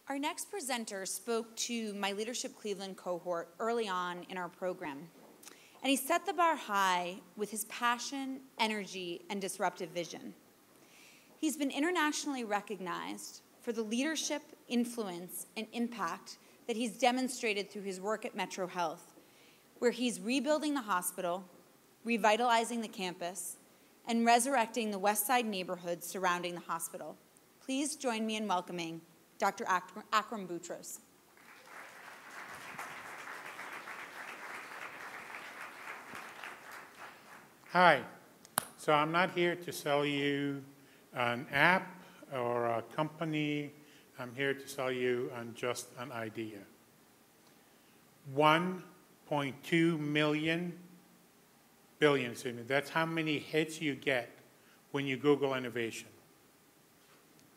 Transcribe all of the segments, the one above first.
Our next presenter spoke to my Leadership Cleveland cohort early on in our program, and he set the bar high with his passion, energy, and disruptive vision. He's been internationally recognized for the leadership, influence, and impact that he's demonstrated through his work at Metrohealth, where he's rebuilding the hospital, revitalizing the campus, and resurrecting the West Side neighborhoods surrounding the hospital. Please join me in welcoming Dr. Akram Boutros. Hi. So I'm not here to sell you an app or a company. I'm here to sell you on just an idea. 1.2 billion, that's how many hits you get when you Google innovation.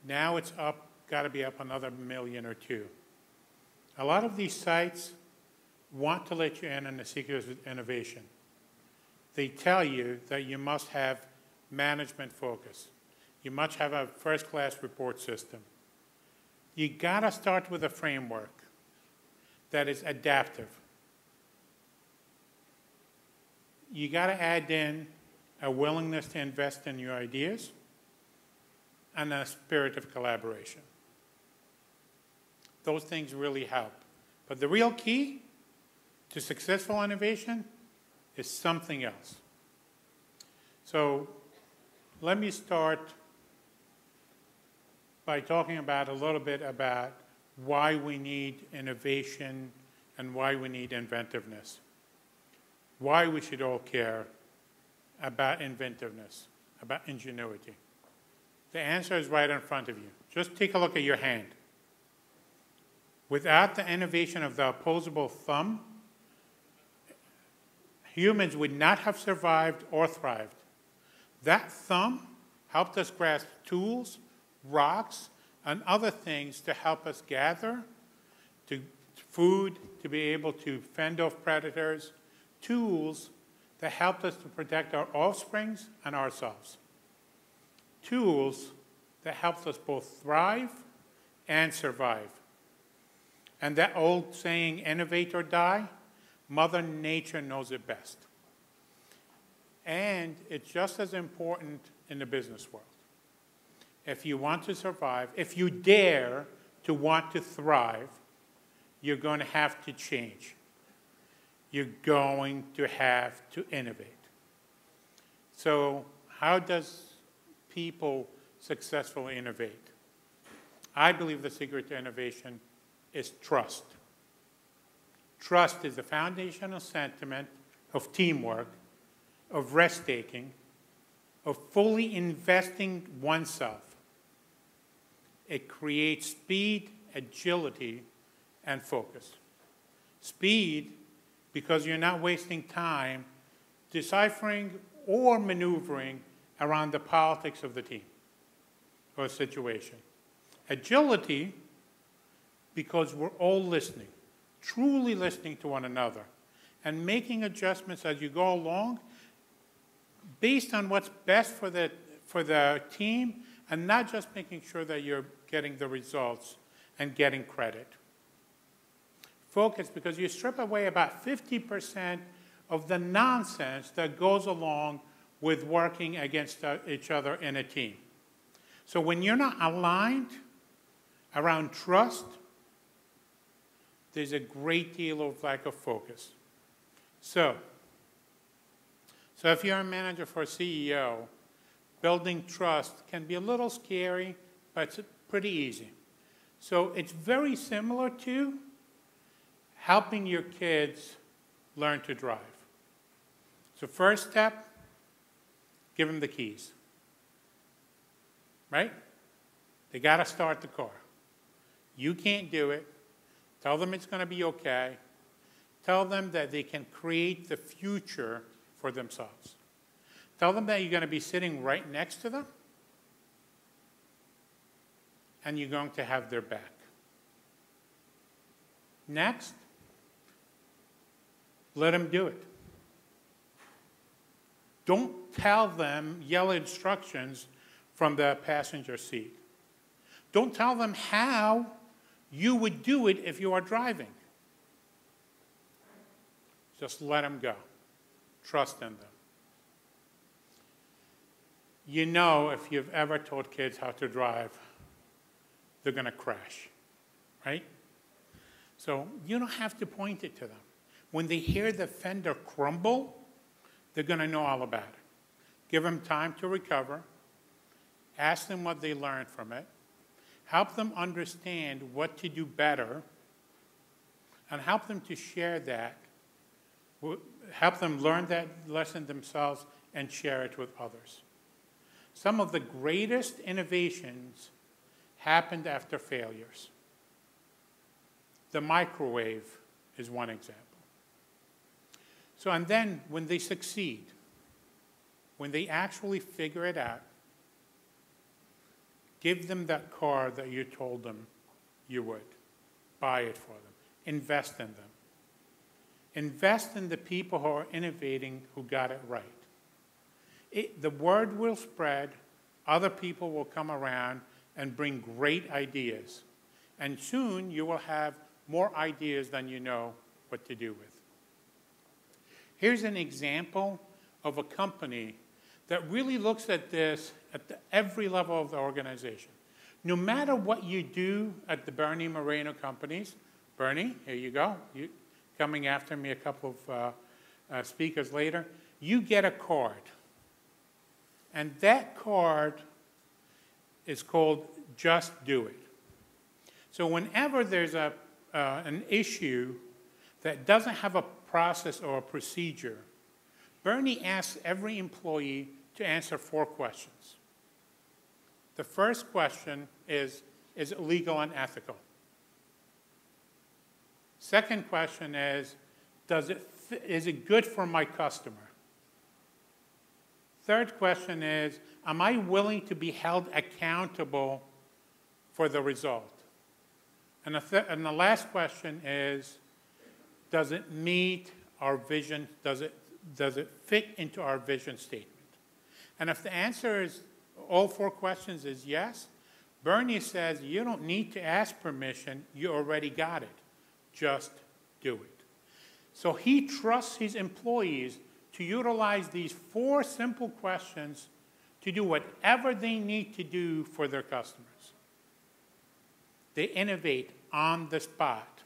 Now it's up, got to be up another million or two. A lot of these sites want to let you in on the secrets of innovation. They tell you that you must have management focus. You must have a first-class report system. You got to start with a framework that is adaptive. You got to add in a willingness to invest in your ideas and a spirit of collaboration. Those things really help. But the real key to successful innovation is something else. So let me start by talking about a little bit about why we need innovation and why we need inventiveness. Why we should all care about inventiveness, about ingenuity. The answer is right in front of you. Just take a look at your hand. Without the innovation of the opposable thumb, humans would not have survived or thrived. That thumb helped us grasp tools, rocks, and other things to help us gather, to food, to be able to fend off predators, tools that helped us to protect our offsprings and ourselves. Tools that helped us both thrive and survive. And that old saying, innovate or die, Mother Nature knows it best. And it's just as important in the business world. If you want to survive, if you dare to want to thrive, you're going to have to change. You're going to have to innovate. So how does people successfully innovate? I believe the secret to innovation is trust. Trust is the foundational sentiment of teamwork, of risk-taking, of fully investing oneself. It creates speed, agility, and focus. Speed, because you're not wasting time deciphering or maneuvering around the politics of the team or situation. Agility, because we're all listening, truly listening to one another, and making adjustments as you go along based on what's best for the team, and not just making sure that you're getting the results and getting credit. Focus, because you strip away about 50% of the nonsense that goes along with working against each other in a team. So when you're not aligned around trust, there's a great deal of lack of focus. So if you're a manager for a CEO, building trust can be a little scary, but it's pretty easy. So it's very similar to helping your kids learn to drive. So first step, give them the keys. Right? They got to start the car. You can't do it. Tell them it's going to be okay. Tell them that they can create the future for themselves. Tell them that you're going to be sitting right next to them and you're going to have their back. Next, let them do it. Don't tell them, yell instructions from the passenger seat. Don't tell them how you would do it if you are driving. Just let them go. Trust in them. You know, if you've ever taught kids how to drive, they're going to crash, right? So you don't have to point it to them. When they hear the fender crumble, they're going to know all about it. Give them time to recover. Ask them what they learned from it. Help them understand what to do better. And help them to share that. Help them learn that lesson themselves and share it with others. Some of the greatest innovations happened after failures. The microwave is one example. So, and then when they succeed, when they actually figure it out, give them that car that you told them you would. Buy it for them. Invest in them. Invest in the people who are innovating who got it right. The word will spread. Other people will come around and bring great ideas. And soon you will have more ideas than you know what to do with. Here's an example of a company that really looks at this at every level of the organization. No matter what you do at the Bernie Moreno companies, Bernie, here you go. You coming after me a couple of speakers later, you get a card. And that card is called Just Do It. So whenever there's an issue that doesn't have a process or a procedure, Bernie asks every employee to answer 4 questions. The first question is it legal and ethical? Second question is it good for my customer? Third question is, am I willing to be held accountable for the result? And the last question is, does it meet our vision? Does it fit into our vision statement? And if the answer is all 4 questions is yes, Bernie says you don't need to ask permission. You already got it. Just do it. So he trusts his employees to utilize these 4 simple questions to do whatever they need to do for their customers. They innovate on the spot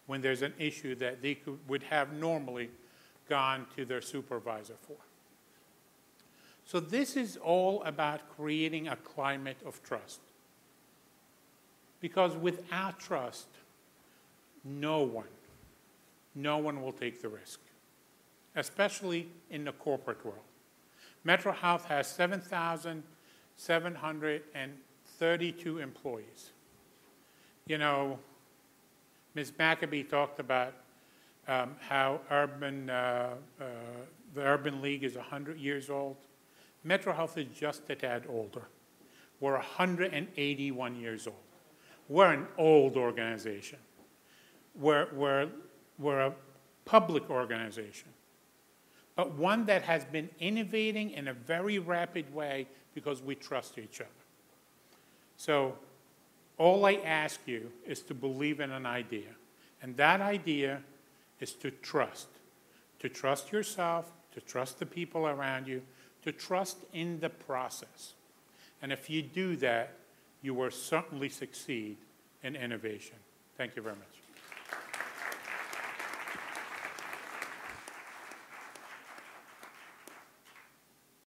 when there's an issue that they would have normally gone to their supervisor for. So this is all about creating a climate of trust. Because without trust, no one will take the risk, especially in the corporate world. Metrohealth has 7,732 employees. You know, Ms. McAbee talked about how the Urban League is 100 years old. Metrohealth is just a tad older. We're 181 years old. We're an old organization. We're a public organization, but one that has been innovating in a very rapid way because we trust each other. So all I ask you is to believe in an idea, and that idea is to trust yourself, to trust the people around you, to trust in the process. And if you do that, you will certainly succeed in innovation. Thank you very much.